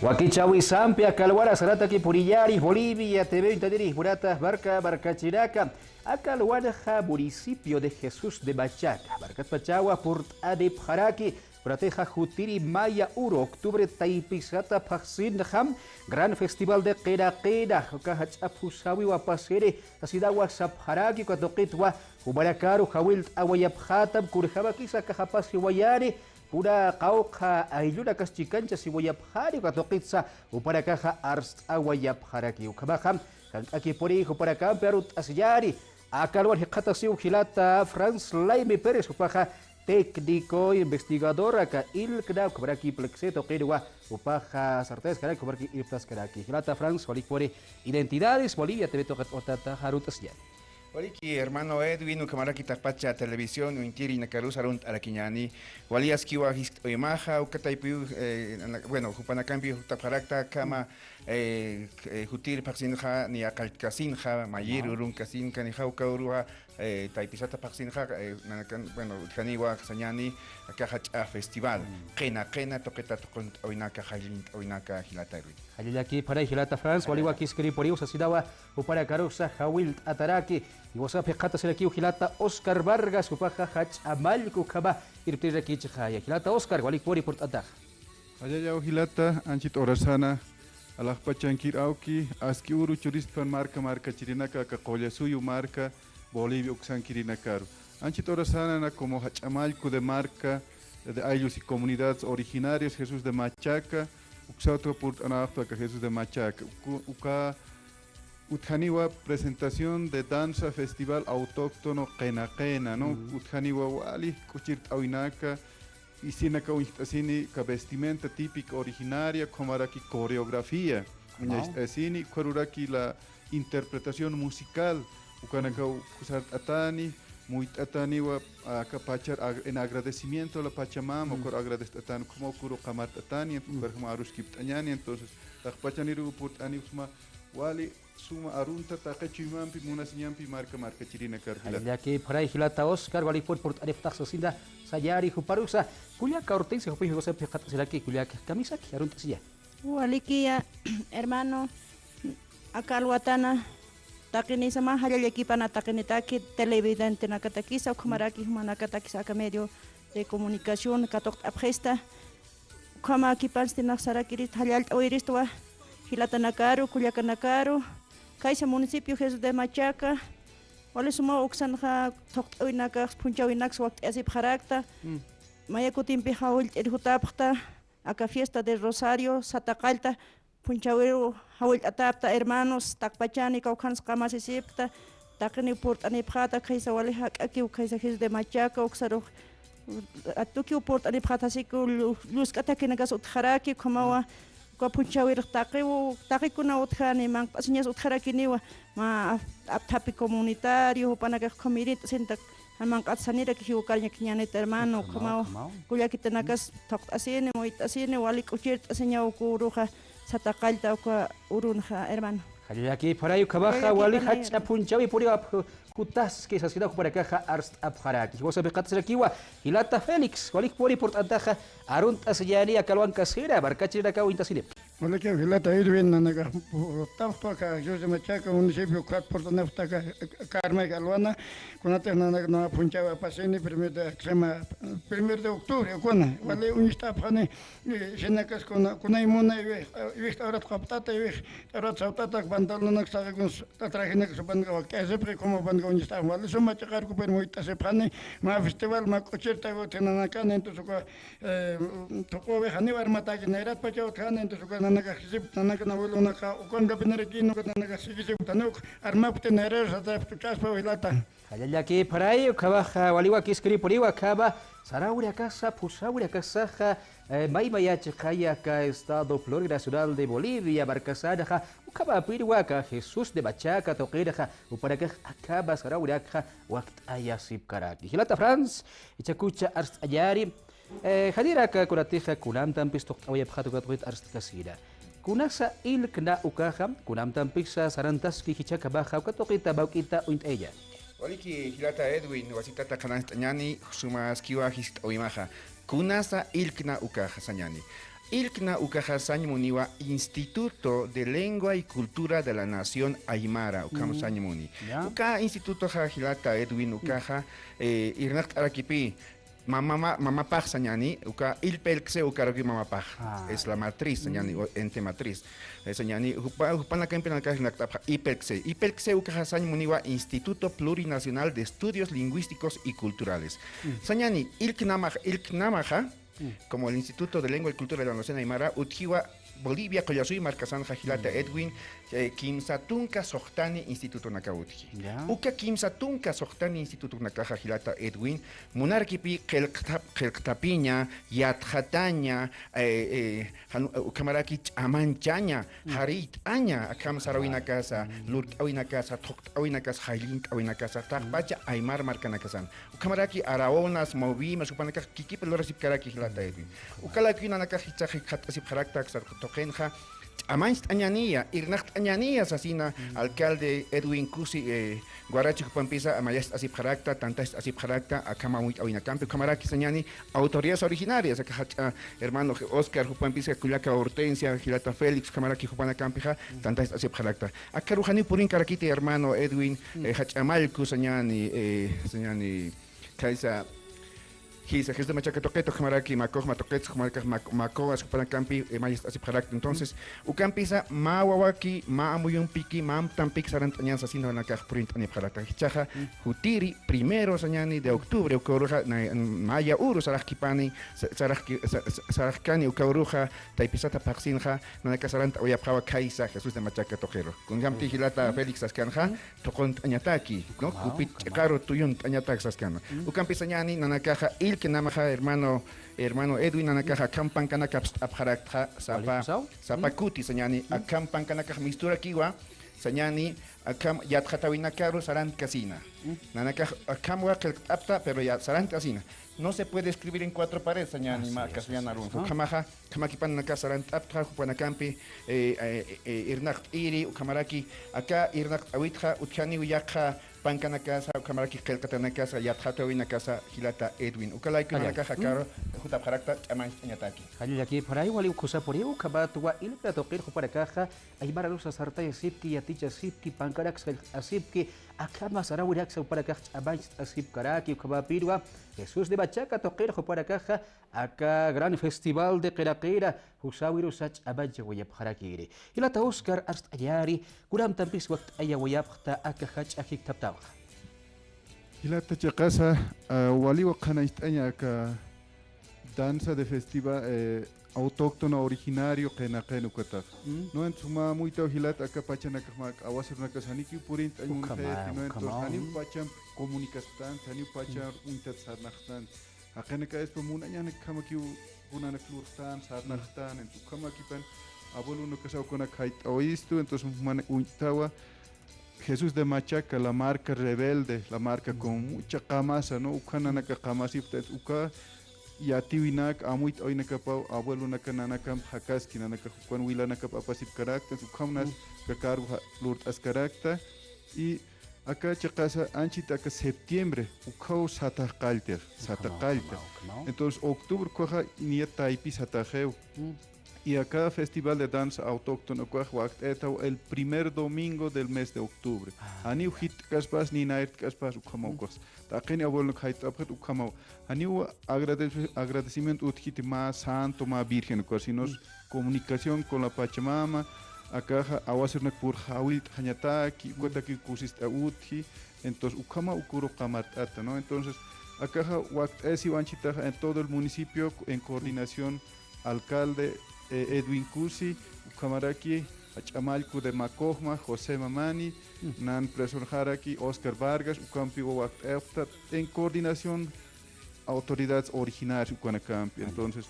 Wakichawi Sampia, Calwara, Sarata, Purillari, Bolivia, TV, Intadiris, Buratas, Barca, Barcachiraca, Acalhuaraja, municipio de Jesús de Machaca, Barcat Pachagua, Port Adep Jaraki, Prateja Jutiri, Maya Uro, octubre Taipisata, Paxin Ham, Gran Festival de Quera, Cajachapusawi, Wapasere, Asidawa Sapharaki, Quatoquitwa, Ubaracaru, Hawil, Awayaphatam, Kurjabakisa, Cajapasi, Wayari, Pura Cauca, Ayura Cachicancha, Siwayapjari, Catoquitza, Uparacaja, Arst, Awayapjaraki, Ukabaham, aquí por hijo para acá, Perut Asiyari, Acalwar Hecatasiu, Gilata, Franz Laime Pérez, Upaja, técnico, investigador, acá Ilkna, Kubaraki Plexeto, Kirua, Upaja, Sartes, Karaki, Kubaraki, Ilplas Karaki, Gilata, Franz, Olikpore, Identidades, Bolivia, TV Tocata, Harut Asiyari. Waliki hermano Edwin, Ucamaraki Tapacha Televisión, Uintiri Nacaruz Arunt Araquiñani, Walias Kiwa Oimaja, Ucataipiu, bueno, Jupanacampi, Taparakta, Kama, Jutir Paxinja, ni Acalcasinja, Mayir, Urun Casin, Canijauca, Urua, Taipisata Paxinja, bueno, Caniwa, Sañani, Acaja Festival, Kena, Toqueta, Oinaka, Oinaka, Gilatari. Aquí para Gilata France, Waliwa Kiskiri por Ius, Asidawa, Upara Carosa, Hawil Ataraki, y WhatsApp Hecata Seraki, Gilata Oscar Vargas, Upaja Hach Amal Kukaba, Irtira Kichaya, Gilata Oscar, Walikpori Port Ataj. Allá Gilata, Anchit Orasana, Alajpachankir Auki, Aski Uru Churistpan marca Chirinaka, Cacoya Suyu marca, Bolivia Uxan Kirinakaru. Anchit Orasana como Hachamalco de marca de Ayllus y comunidades originarias, Jesús de Machaca, Uxauto Port Anafta, Jesús de Machaca, Uka Utjaniwa presentación de danza festival autóctono Qena, ¿no? Utjaniwa Wali, Kuchirt Awinaka, y Sinaka Uñtasini, ka vestimenta típica originaria, como aquí coreografía, Uñtasini, Kururaki la interpretación musical, Ukanaka Kusart Atani, muy Ataniwa, Kapachar en agradecimiento a la Pachamama, por agradecer Atani, como Kuro Kamart Atani, como Aruskip Tañani, entonces, Takpachaniru Purtani Usma, Wali, Suma Arunta, Takachimampi, Munasiñampi, marca Chirina Cargila. Ya que para Gilata Oscar, Wali Port Areftax Sinda, Sayari, Juparusa, Culiaca Hortensia, Jupi José Pejata Seraki, Culiaca Kamisaki, Aruntasia. Walikia, hermano, Acalhuatana, Takinisama, Hayakipana, Takinitaki, televidente Nakatakisa, Kumaraki, Manakatakisa, medio de comunicación, Katok Abgesta, Kama Kipanstina Sarakirit, Hayalt Oiristua, Gilatanakaru, Culiacanakaru, Kaisa municipio Jesús de Machaca, Wale suma Oxanja, Toktoinakas, Punchawinax, Wakt Asip Harakta, Mayakutin Pihawil, El Hutapta, Acá fiesta de Rosario, Satacalta, Punchawero, Hawil Atapta, hermanos, Takpachani, Kaukans Kamasipta, Takani Port Anipata, Kaisa Walehak, Aki, Kaisa Jesús de Machaca, Oxaro, Atuki Port Anipata, Siku, Luz Katakinagas Utharaki, Komawa. Punchawir Takikuna Uthani, Man Pasinas Utharakiniwa, Ma Aptapi comunitario, Panaga Comirit, Sinta, Man Katsanira, Kiukarnia Kinyanet, hermano, Komao, Kuliakitanakas, Tok Asine, Moit Asine, Walik Uchert, Asenya Ukuruja, Satakalta, Urunja, hermano. Aquí para ahí Kabaja, Wali Hacha Punchawi, Puria Kutas, que es así para acá, Arst Abharaki. Vos sabés que aquí va, Gilata Félix, Walik Pori por Ataja, Arunt Asayani, Acaluan Casera, Barcachira Cauintasine. Hola, que Gilata Irwin, Nanaga, Tampaka, José Machaca, municipio, Porto Neftaca, Carme Galuana, con la Ternana Punchava Paseni, 1 de octubre, con Vale, un estapane, Genacas con Aimuna, Victorat Captata, Victorat Sautata, Bandalonax, Tatraginex, Banga, Casepre, como Banga, un estado, Vale, so Machacar, Cupermuita Sepane, Ma Festival, Ma Cocherta, Tenanacan, entonces, Toko, Hanivar Matac, Nerat Pachautan, entonces, Nagasip, Tanaka, Naka, Ukonda Benerekino, Nagasip, Tanuk, Armapte Neres, Chaspa Vilata. Aquí para ahí, Kabaja, Waliwa Kiskri, Poriwa, Kaba, Sarauria Casa, Pusauria Casaja, Maimaya Chacaya, Estado Florida, Ciudad de Bolivia, Barcasada, Ukaba Piriwaka, Jesús de Machaca, Toquedaja, Uparaca, Acaba, Sarauria, Wakt Ayasip Karaki. Gilata France, Ichakucha Arst Ayari. Hadiraka Kuratija Kunam Tampistok Awayabhatu Gatwit Arst Kasira. Kunasa Ilkna Ukaha, Kunam Tampisa, Sarantaski, Hichaka Baja, Katokita, Baukita, und ella. Waliki Hilata Edwin, Wasitata Kanastanyani, Sumaskiwa Hist Oimaja, Kunasa Ilkna Ukaha Sanyani. Ilkna Ukahasañ Muniwa, Instituto de Lengua y Cultura de la Nación Aymara, Ukamusañ Muni. Uka Instituto Jajilata Edwin Ukaja, Irnakt Arakipi, Mamá Paj Sañani, Uka Ilpelxe Ukaroki Mamá Paj, es la matriz, Sañani, ente matriz. Sañani, Upana Kempen Nakta Ipelxe. Ipelxe Ukahasañ Muniwa, Instituto Plurinacional de Estudios Lingüísticos y Culturales. Sañani, Ilknamaja, como el Instituto de Lengua y Cultura de la Nación Aymara, Utjiwa, Bolivia, Collasuy, Marcasan, Jajilata, Edwin, Kimsatunka, Sohtani, Instituto Nakautji. Uka Kimsatunka, Sohtani, Instituto Nakaja, Jajilata, Edwin, Munarkipi, Kelktapiña, Yatjataña, Kamaraki, Amanchaña, Harit, Aña, Akam Sarawina Casa, Lurk Awina Casa, Tokt Awina Casa, Jailink Awina Casa, Takpacha, Aymar Marcanakasan. Ukamaraki, Araonas, Movima, Supanaka, Kikip, Lorasip Karaki, Jilata, Edwin. Ukalakina Nakajichaji, Hatasip Haraktak, Tokenja, Amanst Añanía, Irnacht Añanía, asesina, alcalde Edwin Cusi, Guarachi Pampisa, Amayast Asip Harakta, Tantast Asip Harakta, Akamamuit Awinacampe, Camaraki Sañani, autoridades originarias, hermano Oscar Jupampisa, Cuyaca Hortensia, Gilata Félix, Camaraki Jupanacampeja, Tantast Asip Harakta. Akarujani Purin Karakiti, hermano Edwin, Hachamalku Sañani, Kaisa. Kisa, que es de Machaca Toqueto, Camaraki, Macoj, Matoquets, Macoas, Jupanacampi, Mayas Asip Harakta. Entonces, Ucampisa, Mawawaki, Maamuyun Piki, Mam Tampik, Sarantañan, Sasino, Nakaj, Print, Aniparata, Hichaja, Jutiri, primero, Sañani, de octubre, Ucauruja, Maya Uru, Sarajkipani, Sarajkani, Ucauruja, Taipisata Paxinja, Nanacasaranta, Oyapjava, Kaisa, Jesús de Machaca Tojero. Con Gamti Gilata, Félix Ascanja, Tocont Añataki, ¿no? Upit, Caro, Tuyun, Añatak Sascana. Ucampisañani, Nanacaja, que namaja hermano Edwin anakaja kampan kanaka abharakta sapakuti sañani akampan kanaka mistura kiwa sañani akam yatjatawina caro sarant casina nanaka akamwa apta pero ya sarant casina no se puede escribir en cuatro paredes sañani ma castellana run kamaja kamakipan naka sarant apta jupanacampi irnaq iri ukamaraki acá irnaq awitja utjani uyakja Pancana casa, Camaraki Kelkatana casa, Yathatawina casa, Gilata Edwin. Ukalaiku Nakaja Caro, Jutaparakta, Amanstanyataki. Hayaki, para ahí, Wali Kusapuri, Ukabatua, Ilka Tokir, Juparacaja, Aymara Lusa Sarta, Sipki, Yaticha Sipki, Pancarax, Asipki, Akama Sarawirax, Uparacaja, Abanst Asip Karaki, Ukabapirua, Jesús de Bachaca, Tokir, Juparacaja, acá gran festival de Keraquera, Husawiru Sach Abaja Wayapharakiri. Ilata Oscar Ast Ayari, Kuram Tampis Wakt Ayawayapta, Akahach Ahiktabta. Hilata Chacasa, Waliwa Kanaistanya, danza de festival autóctono originario que na Kenukatak. No en suma muy hilata acá pachana que awasar na casaniki purint ay un head no entonces anim pacham comunicación anim pacham untat sarnachtan. Akene ka es pomuna nyane kama ki una flurtan sarnachtan en tu kama kipan abuelo no casao con akait oisto entonces man untawa Jesús de Machaca, la marca rebelde, la marca con mucha camasa, ¿no? Ukana naka kamasif tet uka yatiwinak amuit oinaka pau abuelo naka nanakam hakaski nanaka kwan wila naka papasip karakta ukamnas kakaru lurt as karakta y acá chacasa anchita acá septiembre ukau sata kalter entonces octubre coja ni taipi sata geu y acá festival de danza autóctono el primer domingo del mes de octubre. Aniu hit kaspas ni naert kaspas ukamaukas. Taqueni abuelo kait apret ukamau. Aniu agradecimiento utkiti más santo más virgen cosinos comunicación con la Pachamama. Acá awasirnak por hawit hañataki cuataki kusista utki. Entonces ukama ukuro kamartata, ¿no? Entonces acá wakt esi wanchita en todo el municipio en coordinación alcalde Edwin Cusi, Camaraki, Achamalco de Macojma, José Mamani, Nan Preson Haraki, Oscar Vargas, Ucampi Efta, en coordinación autoridades originarias Ucanacampi. Entonces,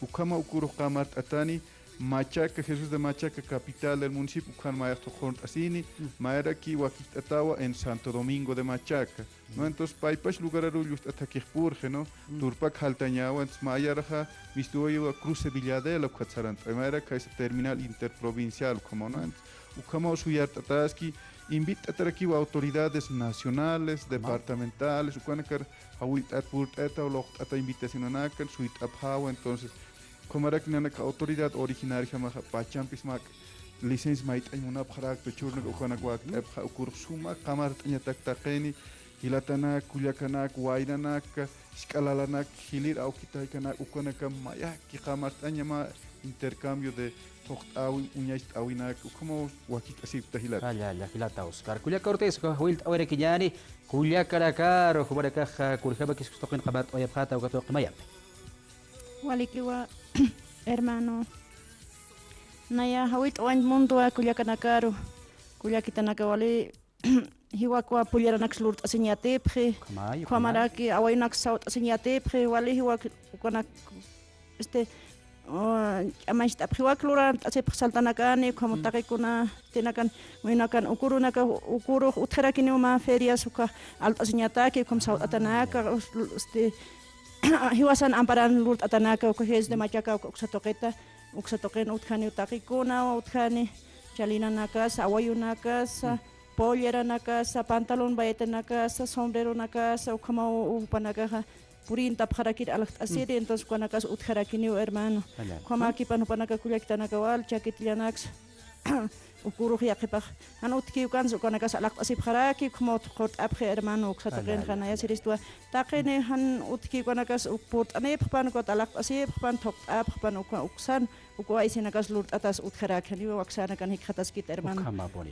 Ucama Ukuro Kamart Atani, Machaca, Jesús de Machaca, capital del municipio, Ucan Maestro Jont Asini, Maeraki, Wakitatawa, en Santo Domingo de Machaca. ¿No? Entonces, Paipas lugar arullos ataquipurge, ¿no? Turpac Haltañawa, en Mayarja, Mistuoyo, Cruce Villadela, Cuatzarant, Maeraca es terminal interprovincial, como no. Ucama Suyartataski, invita a autoridades nacionales, departamentales, Ucanacar, Hawit Atpurt Eta, o Ata invitación a Nakan, Suit Abhawa, entonces. Comarak nanaka autoridad originaria maja pachampis mak licencia mait ay muna parak to churnak ukanak wak epha ukursuma kamar tanyatak takeni hilatana kulyakanak wainanak escalalanak hilir au kita kanak ukanak maya ki kamar tanyama intercambio de toqtawi uñais awinak ukamo wakik asip tahilat la hilata Oscar kulia cortes ko wilt awre kinyani kulia karakar hubaraka kurjaba kis toqin qabat oya phata ukato qimaya Walikiwa hermano Naya hawit oan mundo a kulia kanakaro kulia kitanaka wali hiwa kwa puliera nak slurt asinyatepre kwamaraki awai nak saut asinyatepre wali hiwa konak amais ta hiwa klura asep saltanakani kwamutaki kuna tenakan muinakan ukuru utharakini uma ferias uka alt asinyataki kwam saut atanaka hiwasan amparan lurt atanaka uka hes de machaka uksatoqen utkani utakikuna utkani chalinaнаkas awayunakas polleraнаkas pantalon bayetenakas sombrero-nakas ukama upanaka purin tapharakir alakt asiri entonces kuanakas utharakini hermano kwamaki panupanaka kuliaktanaka wal chakitlianax ukuru yaqipak han utki ukanz kuanakas alakt asipharaki kuma qort aphe hermano uksatoqen khanaya siristua taqene han utki kuanakas ukput aneppan kot alakt asippan top appan uksan ukwa isinakas lurt atas utharakani waksana kan hikhatas kit hermano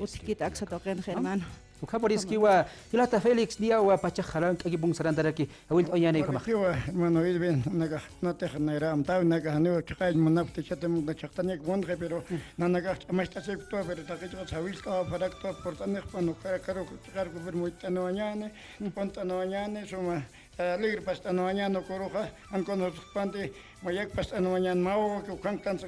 utkit aksatoqen hermano Ukaporiskiwa hilata Felix dia wa pachakharan kagibung sarantaraki awil oyane kama kiwa mano idben naga note naira amtaw naga hanu chaqay munafti chatem da chaqtanek bondre pero nanaga amasta sekto pero taqicho sawiska farakto portanek pano karo karo bermuitano añane pontano añane suma lir pastano añano koroja ankono pante mayak pastano añan mau ku kangtan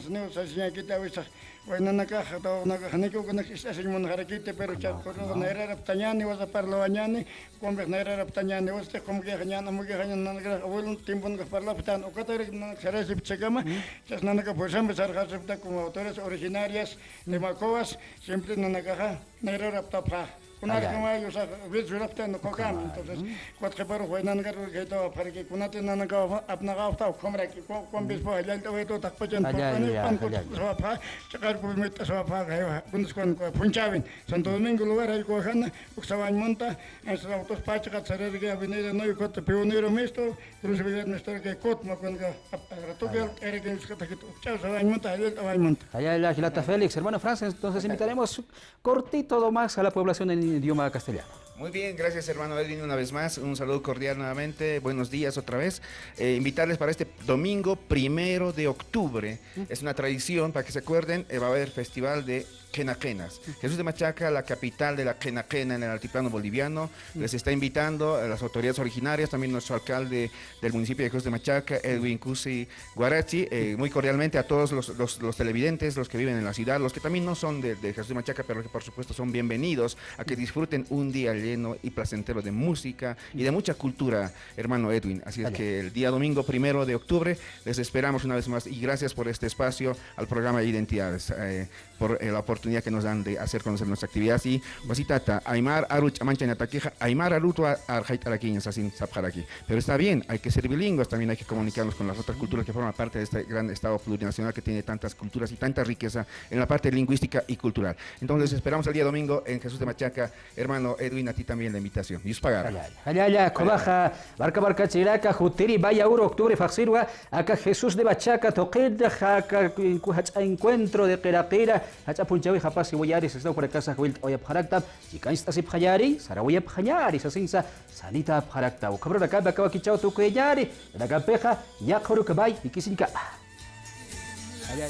ne usasinya kita wisa bueno naga to naga haniko konak isasin harakite pero chat koro naira raptañani wasa parlo añani kombe naira raptañani waste komge añana muge añana naga awul timbon ga parla patan okator naga sip chegama chas naga posam besar hasipta como autores originarias de Macovas siempre naga naira raptapa Kunar kama yusa vez rapta no kokam entonces cuatro pero juegan gar que to para que kunate naga apna gafta komra ki kom bis po halal to to takpajan portani pan ko sofa chakar ko mit sofa gaya kunus kon punchavin Santo Domingo lugar ahí cojan uksavan monta esos autos pacha sarer que avenida no y cot pionero mesto cruz viver nuestro que cot mo con rato que era que está que chao savan monta ahí monta allá la Gilata Félix hermano Francis entonces invitaremos cortito más a la población en idioma castellano. Muy bien, gracias hermano Edwin una vez más, un saludo cordial nuevamente, buenos días otra vez, invitarles para este domingo 1 de octubre, es una tradición para que se acuerden, va a haber festival de Quenaquenas. Jesús de Machaca, la capital de la Quenaquena en el altiplano boliviano, les está invitando a las autoridades originarias, también nuestro alcalde del municipio de Jesús de Machaca, Edwin Cusi Guarachi, muy cordialmente a todos los televidentes, los que viven en la ciudad, los que también no son de Jesús de Machaca, pero que por supuesto son bienvenidos a que disfruten un día lleno y placentero de música y de mucha cultura, hermano Edwin. Así es que el día domingo 1 de octubre les esperamos una vez más y gracias por este espacio al programa de Identidades, por la oportunidad que nos dan de hacer conocer nuestra actividad. Y wasitata, Aymar Aruch Amancha Nataqueja, Aymar Arutua Arjait Araquiñas, así Sapjaraki. Pero está bien, hay que ser bilingües, también hay que comunicarnos con las otras culturas que forman parte de este gran estado plurinacional que tiene tantas culturas y tanta riqueza en la parte lingüística y cultural. Entonces esperamos el día domingo en Jesús de Machaca, hermano Edwin, a ti también la invitación. Y pagar. Allá, Cobaja, Barca Chiraca, Jutiri, Vaya Uro, Octubre, Faxirua, acá Jesús de Machaca, Toqueda, acá encuentro de Queraquera, acá Punchawi, Japás y Guayaris, está por casa, Wilt, Oya Pajaracta, y Canstas y Pajari, Saragoya Pajari, Sasinsa, Sanita Pajaracta, o Cabrera Caba, Cabaquichao, Tucuyari, la Capeja, Yakuru Cabay, y Kisinka. Allá.